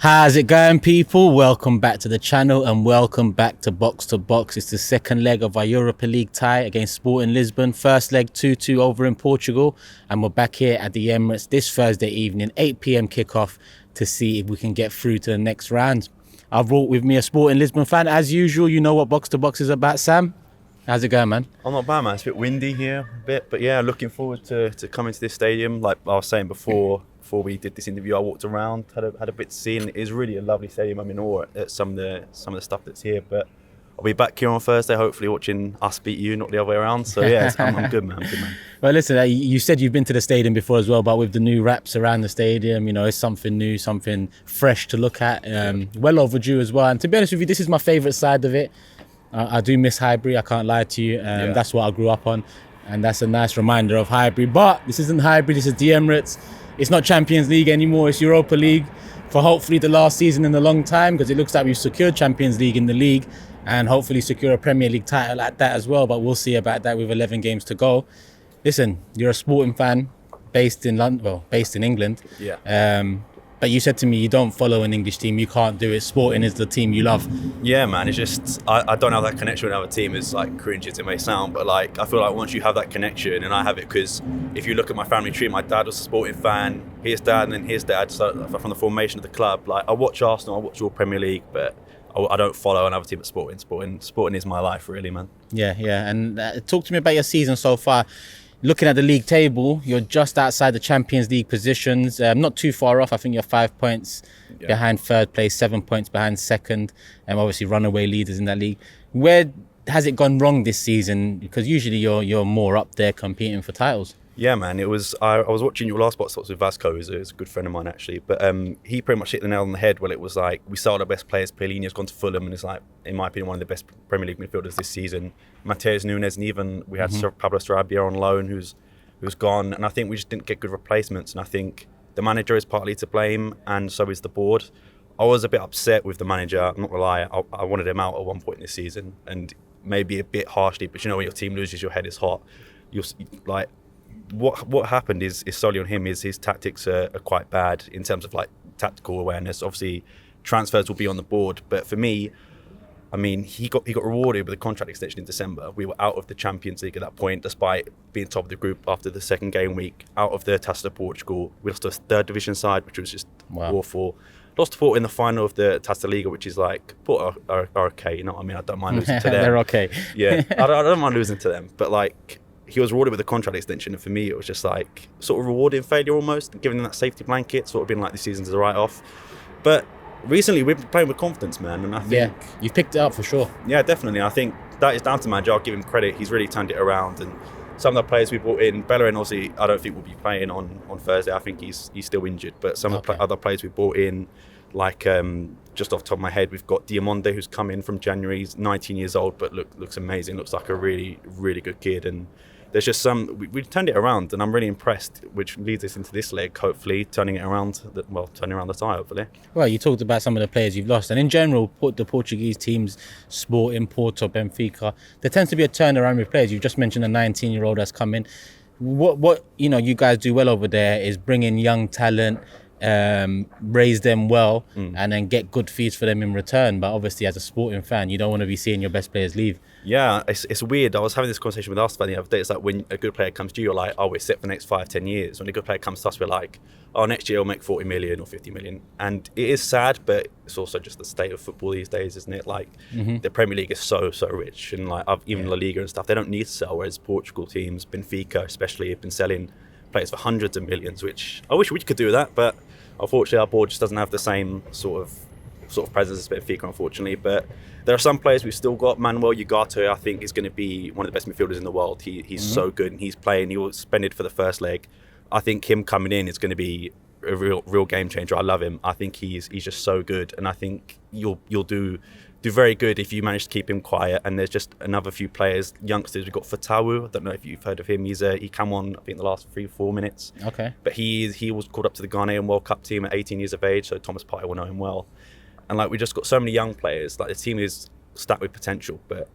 How's it going, people? Welcome back to the channel and welcome back to Box to Box. It's the second leg of our Europa League tie against Sporting Lisbon. First leg 2-2 over in Portugal, and we're back here at the Emirates this Thursday evening, 8 p.m. kickoff, to see if we can get through to the next round. I've brought with me a Sporting Lisbon fan. As usual, you know what Box to Box is about, Sam. How's it going, man? I'm not bad, man. It's a bit windy here, but yeah, looking forward to coming to this stadium. Like I was saying before we did this interview, I walked around, had a bit to see, and it is really a lovely stadium. I'm in awe at some of the stuff that's here, but I'll be back here on Thursday, hopefully watching us beat you, not the other way around. So yeah, I'm good, man. Well, listen, you said you've been to the stadium before as well, but with the new wraps around the stadium, you know, it's something new, something fresh to look at. Well overdue as well. And to be honest with you, this is my favourite side of it. I do miss Highbury, I can't lie to you. That's what I grew up on, and that's a nice reminder of Highbury. But this isn't Highbury, this is the Emirates. It's not Champions League anymore, it's Europa League for hopefully the last season in a long time, because it looks like we've secured Champions League in the league and hopefully secure a Premier League title at that as well, but we'll see about that with 11 games to go. Listen, you're a Sporting fan based in London, well, based in England. Yeah. But you said to me you don't follow an English team, you can't do it. Sporting is the team you love. Yeah, man. It's just I don't have that connection with another team. As like cringe as it may sound, but like I feel like once you have that connection, and I have it because if you look at my family tree, my dad was a Sporting fan, his dad, and then his dad. So from the formation of the club, like I watch Arsenal, I watch all Premier League, but I don't follow another team at Sporting. Sporting is my life, really, man. Yeah. And talk to me about your season so far. Looking at the league table, you're just outside the Champions League positions, not too far off. I think you're 5 points behind third place, 7 points behind second, and obviously runaway leaders in that league. Where has it gone wrong this season? Because usually you're more up there competing for titles. Yeah, man. It was. I was watching your last box with Vasco, who's a good friend of mine actually. But he pretty much hit the nail on the head. Well, it was like we sold our best players. Pellegrini's gone to Fulham, and it's like, in my opinion, one of the best Premier League midfielders this season. Mateus Nunes, and even we had Pablo Sarabia on loan, who's gone. And I think we just didn't get good replacements. And I think the manager is partly to blame, and so is the board. I was a bit upset with the manager. I'm not gonna lie. I wanted him out at one point this season, and maybe a bit harshly. But you know, when your team loses, your head is hot. You're like. What happened is solely on him. His tactics are quite bad in terms of like tactical awareness. Obviously, transfers will be on the board, but for me, I mean, he got rewarded with a contract extension in December. We were out of the Champions League at that point, despite being top of the group after the second game week. Out of the Taça de Portugal, we lost to a third division side, which was just awful. Lost to Port in the final of the Taça Liga, which is like Port are okay. You know what I mean? I don't mind losing to them. They're okay. Yeah, I don't mind losing to them, but like. He was rewarded with a contract extension, and for me, it was just like sort of rewarding failure almost, giving them that safety blanket, sort of being like this season's a write-off. But recently, we've been playing with confidence, man, and I think you've picked it up for sure. Yeah, definitely. I think that is down to manager. I'll give him credit. He's really turned it around, and some of the players we brought in, Bellerin, obviously, I don't think will be playing on Thursday. I think he's still injured, but some of the other players we brought in, like just off the top of my head, we've got Diamonde, who's come in from January. He's 19 years old, but looks amazing. Looks like a really, really good kid, and there's just we turned it around, and I'm really impressed, which leads us into this leg, hopefully turning around the tie, hopefully. Well, you talked about some of the players you've lost, and in general, the Portuguese teams, Sporting, Porto, Benfica, there tends to be a turnaround with players. You've just mentioned a 19-year-old that's come in. What you guys do well over there is bring in young talent, raise them well, and then get good fees for them in return. But obviously, as a Sporting fan, you don't want to be seeing your best players leave. Yeah, it's weird. I was having this conversation with Arsenal the other day. It's like when a good player comes to you, you're like, oh, we're set for the next 5-10 years. When a good player comes to us, we're like, oh, next year we'll make 40 million or 50 million. And it is sad, but it's also just the state of football these days, isn't it? Like the Premier League is so rich, and like even La Liga and stuff, they don't need to sell. Whereas Portugal teams, Benfica especially, have been selling players for hundreds of millions, which I wish we could do that, but unfortunately our board just doesn't have the same sort of presence as Benfica, unfortunately. But there are some players we've still got. Manuel Ugarte, I think, is going to be one of the best midfielders in the world. He's so good, and he's playing. He was suspended for the first leg. I think him coming in is going to be a real game changer. I love him. I think he's just so good, and I think you'll do very good if you manage to keep him quiet. And there's just another few players, youngsters. We've got Fatawu. I don't know if you've heard of him. He came on, I think, the last 3-4 minutes. Okay. But he was called up to the Ghanaian World Cup team at 18 years of age, so Thomas Partey will know him well. And like we just got so many young players. Like the team is stacked with potential, but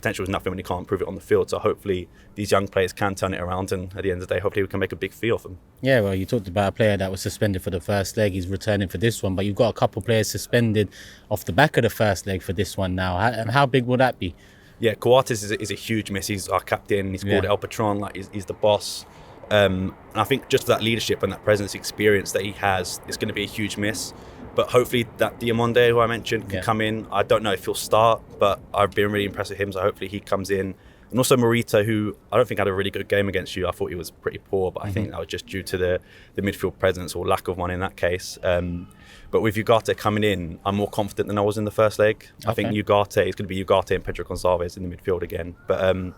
potential is nothing when you can't prove it on the field. So hopefully these young players can turn it around, and at the end of the day, hopefully we can make a big fee off them. Yeah, well, you talked about a player that was suspended for the first leg. He's returning for this one, but you've got a couple of players suspended off the back of the first leg for this one now. How big will that be? Yeah, Coates is a huge miss. He's our captain. He's called El Patron, like he's the boss. And I think just that leadership and that presence experience that he has is going to be a huge miss. But hopefully that Diamonde, who I mentioned, can come in. I don't know if he'll start, but I've been really impressed with him, so hopefully he comes in. And also Morita, who I don't think had a really good game against you. I thought he was pretty poor, but I think that was just due to the midfield presence or lack of one in that case. But with Ugarte coming in, I'm more confident than I was in the first leg. Okay. I think Ugarte is going to be Ugarte and Pedro Gonçalves in the midfield again. But I'm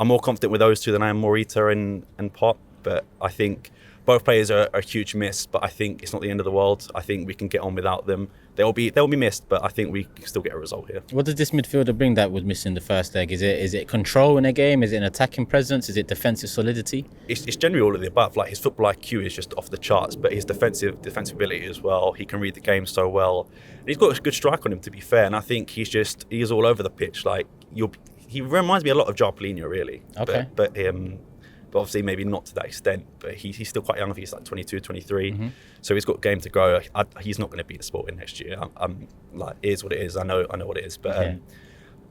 more confident with those two than I am Morita and Pop. But I think both players are a huge miss, but I think it's not the end of the world. I think we can get on without them. They'll be missed, but I think we can still get a result here. What does this midfielder bring that was missing the first leg? Is it control in a game? Is it an attacking presence? Is it defensive solidity? It's generally all of the above. Like his football IQ is just off the charts, but his defensive ability as well. He can read the game so well. And he's got a good strike on him, to be fair. And I think he's all over the pitch. Like he reminds me a lot of Jarpolino, really. Okay. But obviously maybe not to that extent, but he's still quite young. I think he's like 22, 23. So he's got game to grow. He's not going to beat the Sporting next year. I'm like, it is what it is. I know what it is. But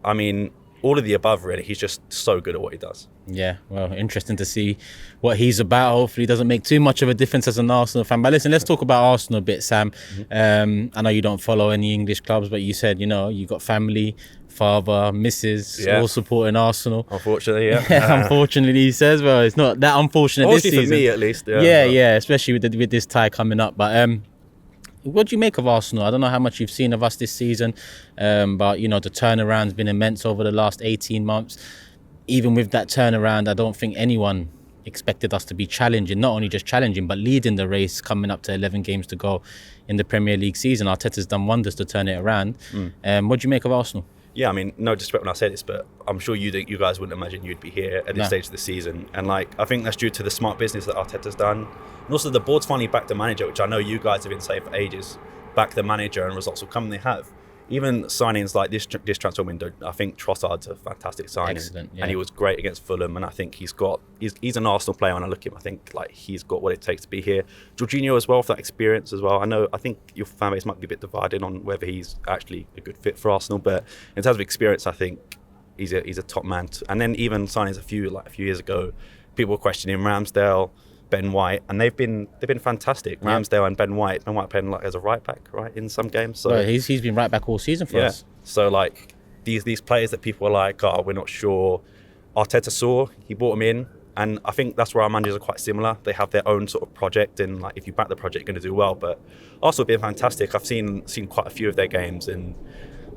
I mean, all of the above, really. He's just so good at what he does. Yeah, well, interesting to see what he's about. Hopefully he doesn't make too much of a difference as an Arsenal fan. But listen, let's talk about Arsenal a bit, Sam. I know you don't follow any English clubs, but you said, you got family, father, missus, all supporting Arsenal. Unfortunately, yeah. Unfortunately, he says. Well, it's not that unfortunate this season. For me, at least. Yeah, especially with this tie coming up. But what do you make of Arsenal? I don't know how much you've seen of us this season, but the turnaround's been immense over the last 18 months. Even with that turnaround, I don't think anyone expected us to be challenging, not only just challenging, but leading the race coming up to 11 games to go in the Premier League season. Arteta's done wonders to turn it around. What do you make of Arsenal? Yeah, I mean, no disrespect when I say this, but I'm sure you guys wouldn't imagine you'd be here at this stage of the season. And I think that's due to the smart business that Arteta's done. And also the board's finally backed the manager, which I know you guys have been saying for ages. Back the manager and results will come, and they have. Even signings like this transfer window, I think Trossard's a fantastic signing. Excellent, and he was great against Fulham, and I think he's an Arsenal player. When I look at him, I think he's got what it takes to be here. Jorginho as well, for that experience as well. I think your fan base might be a bit divided on whether he's actually a good fit for Arsenal, but in terms of experience, I think he's a top man. And then even signings a few years ago, people were questioning Ramsdale, Ben White, and they've been fantastic. Ramsdale and Ben White playing as a right back, right, in some games. So he's been right back all season for us. So these players that people are like, oh, we're not sure. Arteta saw, he brought them in, and I think that's where our managers are quite similar. They have their own sort of project, and if you back the project, you're going to do well. But Arsenal have been fantastic. I've seen quite a few of their games, and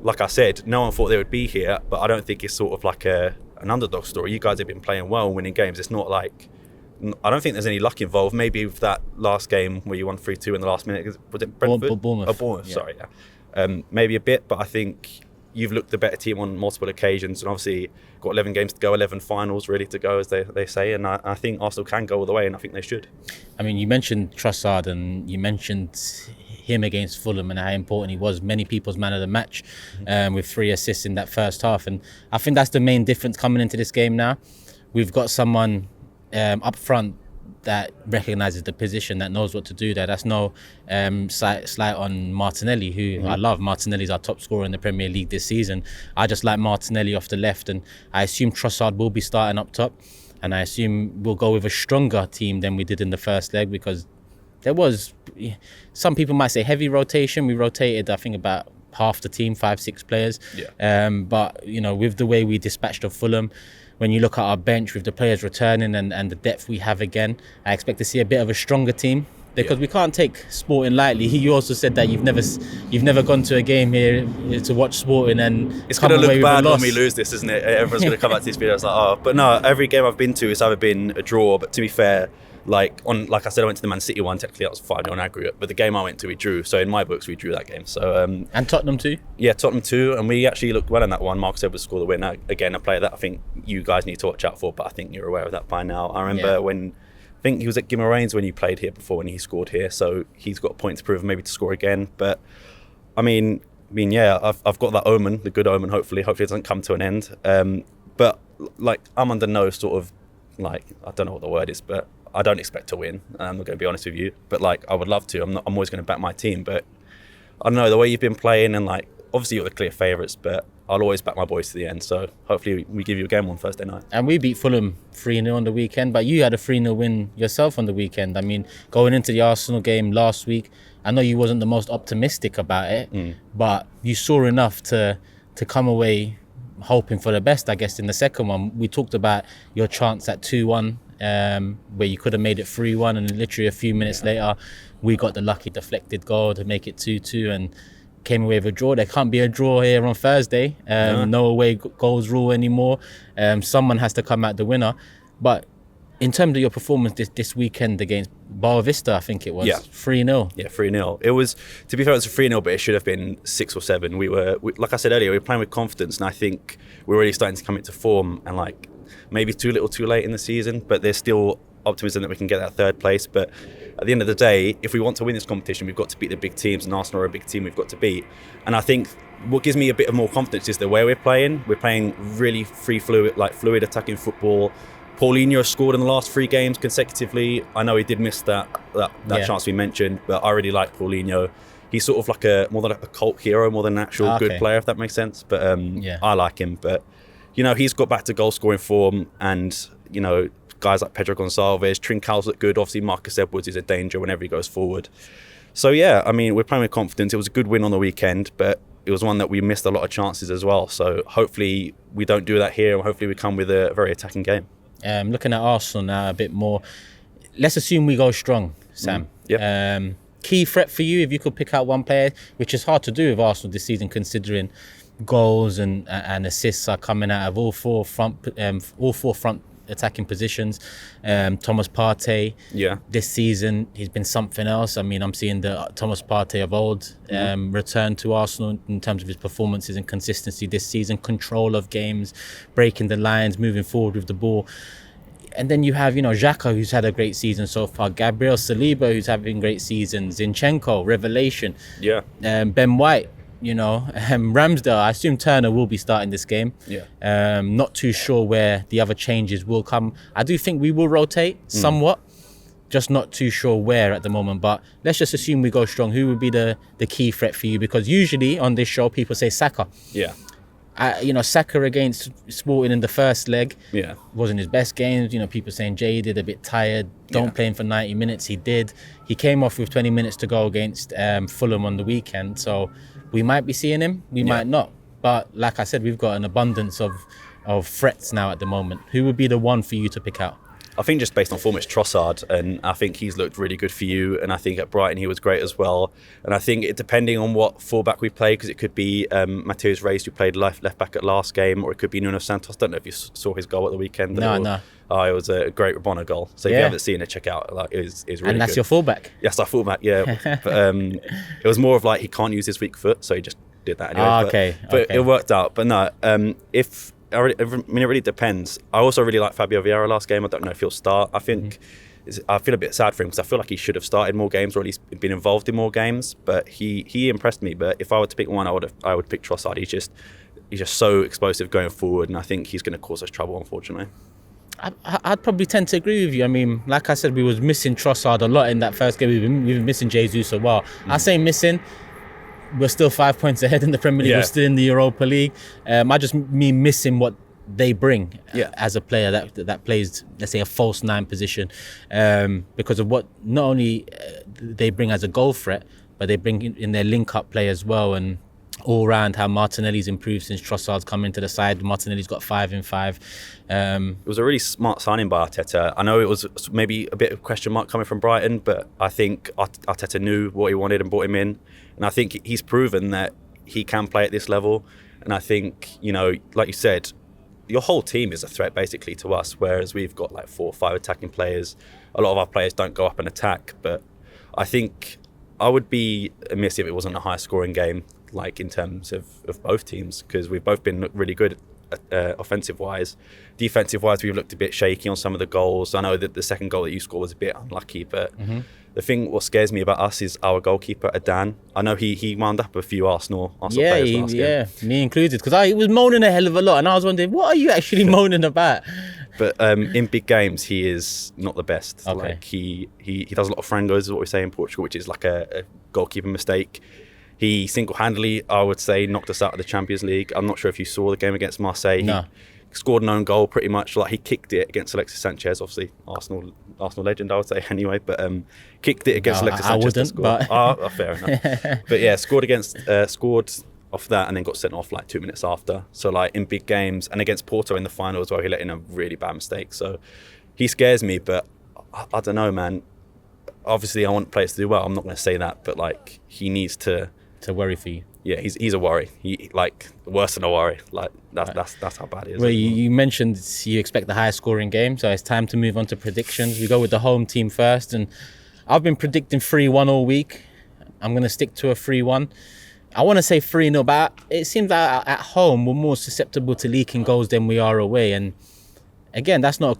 like I said, no one thought they would be here, but I don't think it's sort of like an underdog story. You guys have been playing well, winning games. It's not like, I don't think there's any luck involved. Maybe with that last game where you won 3-2 in the last minute. Was it Brentford? Bournemouth. Oh, Bournemouth, sorry. Yeah. Maybe a bit, but I think you've looked the better team on multiple occasions, and obviously got 11 games to go, 11 finals ready to go, as they say. And I think Arsenal can go all the way, and I think they should. I mean, you mentioned Trossard, and you mentioned him against Fulham and how important he was. Many people's man of the match, with 3 assists in that first half. And I think that's the main difference coming into this game now. We've got someone up front that recognises the position, that knows what to do there. That's no slight on Martinelli, who I love. Martinelli's our top scorer in the Premier League this season. I just like Martinelli off the left, and I assume Trossard will be starting up top, and I assume we'll go with a stronger team than we did in the first leg, because there was, some people might say, heavy rotation. We rotated, I think, about half the team, 5-6 players. But with the way we dispatched of Fulham, when you look at our bench with the players returning and the depth we have again, I expect to see a bit of a stronger team, because we can't take Sporting lightly. You also said that you've never gone to a game here to watch Sporting, and it's going to look bad when we lose this, isn't it? Everyone's going to come back to this video. It's like, oh, but no, every game I've been to, it's either been a draw. But to be fair, like I said, I went to the Man City one. Technically, that was 5-0 on aggregate, but the game I went to, we drew. So in my books, we drew that game. So and Tottenham too. Yeah, Tottenham too, and we actually looked well in that one. Marcus Edwards scored the winner. Again, a player that I think you guys need to watch out for, but I think you're aware of that by now. I remember when, I think he was at Guimarães when you played here before, when he scored here. So he's got a point to prove, maybe to score again. But I mean, yeah, I've got that omen, the good omen. Hopefully, it doesn't come to an end. But like, I'm under no sort of, like, I don't know what the word is, but I don't expect to win. I'm not going to be honest with you, but like, I would love to. I'm always going to back my team, but I don't know, the way you've been playing, and like, obviously you're the clear favourites, but I'll always back my boys to the end. So hopefully we give you a game on Thursday night. And we beat Fulham 3-0 on the weekend, but you had a 3-0 win yourself on the weekend. I mean, going into the Arsenal game last week, I know you wasn't the most optimistic about it, but you saw enough to come away hoping for the best, I guess, in the second one. We talked about your chance at 2-1, where you could have made it 3-1, and literally a few minutes later, we got the lucky deflected goal to make it 2-2 and came away with a draw. There can't be a draw here on Thursday. No away goals rule anymore. Someone has to come out the winner. But in terms of your performance this weekend against Boa Vista, I think it was 3-0. Yeah, 3-0. It was, to be fair, it was a 3-0, but it should have been 6 or 7. We like I said earlier, we were playing with confidence, and I think we're already starting to come into form, and like, maybe too little too late in the season, but there's still optimism that we can get that third place. But at the end of the day, if we want to win this competition, we've got to beat the big teams, and Arsenal are a big team we've got to beat. And I think what gives me a bit of more confidence is the way we're playing. We're playing really fluid attacking football. Paulinho scored in the last 3 games consecutively. I know he did miss that chance we mentioned, but I really like Paulinho. He's sort of like more than a cult hero, more than an actual good player, if that makes sense. But I like him. But you know, he's got back to goal scoring form, and you know, guys like Pedro Gonçalves, Trincão's look good. Obviously, Marcus Edwards is a danger whenever he goes forward. So yeah, I mean, we're playing with confidence. It was a good win on the weekend, but it was one that we missed a lot of chances as well. So hopefully we don't do that here, and hopefully we come with a very attacking game. Looking at Arsenal now a bit more, let's assume we go strong, Sam. Key threat for you, if you could pick out one player, which is hard to do with Arsenal this season, considering goals and assists are coming out of all four front attacking positions. Thomas Partey, this season he's been something else. I mean, I'm seeing the Thomas Partey of old return to Arsenal in terms of his performances and consistency this season, control of games, breaking the lines, moving forward with the ball. And then you have, you know, Xhaka, who's had a great season so far, Gabriel Saliba, who's having great seasons, Zinchenko, revelation, Ben White, you know, Ramsdale. I assume Turner will be starting this game. Not too sure where the other changes will come. I do think we will rotate somewhat, just not too sure where at the moment. But let's just assume we go strong. Who would be the key threat for you? Because usually on this show, people say Saka. You know, Saka against Sporting in the first leg wasn't his best game. You know, people saying jaded, a bit tired, don't play him for 90 minutes. He did. He came off with 20 minutes to go against Fulham on the weekend. So we might be seeing him, we might not. But like I said, we've got an abundance of threats now at the moment. Who would be the one for you to pick out? I think just based on form, it's Trossard, and I think he's looked really good for you, and I think at Brighton he was great as well. And I think depending on what fullback we play, because it could be Mateus Reis, who played left back at last game, or it could be Nuno Santos. Don't know if you saw his goal at the weekend. No. Oh, it was a great Rabona goal. So if you haven't seen it, check out. Like, it was really good. And that's your fullback? Yes, our fullback, yeah. But it was more of like he can't use his weak foot, so he just did that anyway. But it worked out. But no, I mean, it really depends. I also really like Fabio Vieira last game. I don't know if he'll start. I think I feel a bit sad for him because I feel like he should have started more games, or at least been involved in more games. But he impressed me. But if I were to pick one, I would pick Trossard. He's just so explosive going forward, and I think he's going to cause us trouble, unfortunately. I'd probably tend to agree with you. I mean, like I said, we was missing Trossard a lot in that first game. We've been missing Jesus a while. I say missing. We're still 5 points ahead in the Premier League. We're still in the Europa League. I just mean missing what they bring as a player that plays, let's say, a false 9 position, because of what not only they bring as a goal threat, but they bring in their link-up play as well, and all round how Martinelli's improved since Trossard's come into the side. Martinelli's got 5 in 5. It was a really smart signing by Arteta. I know it was maybe a bit of a question mark coming from Brighton, but I think Arteta knew what he wanted and brought him in. And I think he's proven that he can play at this level. And I think, you know, like you said, your whole team is a threat basically to us, whereas we've got like 4 or 5 attacking players. A lot of our players don't go up and attack, but I think I would be amiss if it wasn't a high scoring game, like in terms of both teams, because we've both been really good offensive wise. Defensive wise, we've looked a bit shaky on some of the goals. I know that the second goal that you scored was a bit unlucky, but The thing what scares me about us is our goalkeeper, Adan. I know he wound up a few Arsenal players last game. Me included, because he was moaning a hell of a lot, and I was wondering, what are you actually moaning about? But in big games, he is not the best. Okay. Like he does a lot of frangos, is what we say in Portugal, which is like a goalkeeping mistake. He single-handedly, I would say, knocked us out of the Champions League. I'm not sure if you saw the game against Marseille. No. He scored an own goal pretty much. Like he kicked it against Alexis Sanchez, obviously Arsenal legend, I would say anyway. But kicked it against Alexis Sanchez. I wouldn't, but fair enough. But yeah, scored off that and then got sent off like 2 minutes after. So like in big games and against Porto in the final as well, he let in a really bad mistake. So he scares me, but I don't know, man. Obviously, I want players to do well. I'm not going to say that, but like he needs to worry for you. Yeah, he's a worry. He like worse than a worry. Like that's how bad it is. Well, you mentioned you expect the highest scoring game, so it's time to move on to predictions. We go with the home team first, and I've been predicting 3-1 all week. I'm going to stick to a 3-1. I want to say 3-0, but it seems that at home we're more susceptible to leaking goals than we are away. And again, that's not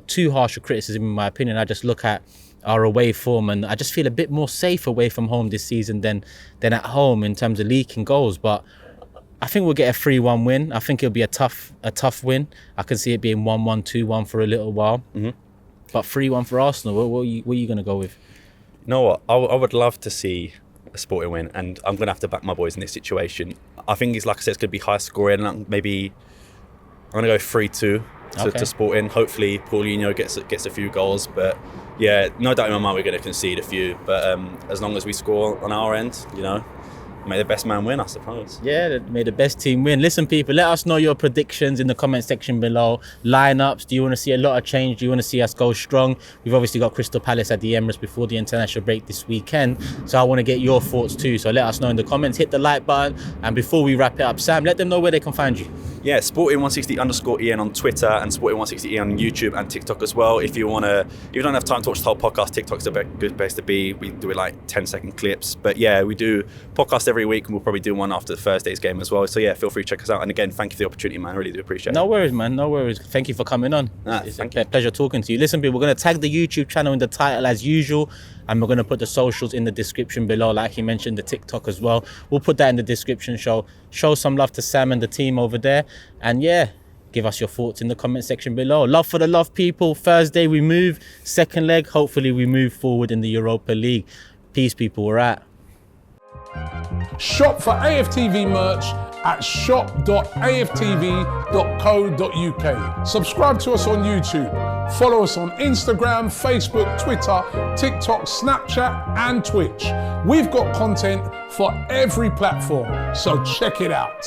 too harsh a criticism in my opinion. I just look at our away form, and I just feel a bit more safe away from home this season than at home in terms of leaking goals. But I think we'll get a 3-1 win. I think it'll be a tough win. I can see it being 1-1, 2-1 for a little while. Mm-hmm. But 3-1 for Arsenal. What are you going to go with? You know what? I would love to see a Sporting win, and I'm going to have to back my boys in this situation. I think it's, like I said, it's going to be high scoring. Maybe I'm going to go 3-2 to Sporting. Hopefully Paulinho gets a few goals, but yeah, no doubt in my mind we're going to concede a few. But as long as we score on our end, you know, may the best man win, I suppose. Yeah, may the best team win. Listen, people, let us know your predictions in the comment section below. Lineups, do you want to see a lot of change? Do you want to see us go strong? We've obviously got Crystal Palace at the Emirates before the international break this weekend, so I want to get your thoughts too. So let us know in the comments, hit the like button, and before we wrap it up, Sam, let them know where they can find you. Yeah, Sporting160_EN on Twitter and Sporting160EN on YouTube and TikTok as well. If you don't have time to watch the whole podcast, TikTok's a good place to be. We do it like 10-second clips. But yeah, we do podcast every week, and we'll probably do one after Thursday's game as well. So yeah, feel free to check us out. And again, thank you for the opportunity, man. I really do appreciate it. No worries, man. No worries. Thank you for coming on. It's a pleasure talking to you. Listen, people, we're going to tag the YouTube channel in the title as usual, and we're going to put the socials in the description below, like he mentioned, the TikTok as well. We'll put that in the description. Show some love to Sam and the team over there. And yeah, give us your thoughts in the comment section below. Love for the love, people. Thursday we move. Second leg, hopefully we move forward in the Europa League. Peace, people. We're out. Shop for AFTV merch at shop.aftv.co.uk. Subscribe to us on YouTube. Follow us on Instagram, Facebook, Twitter, TikTok, Snapchat, and Twitch. We've got content for every platform, so check it out.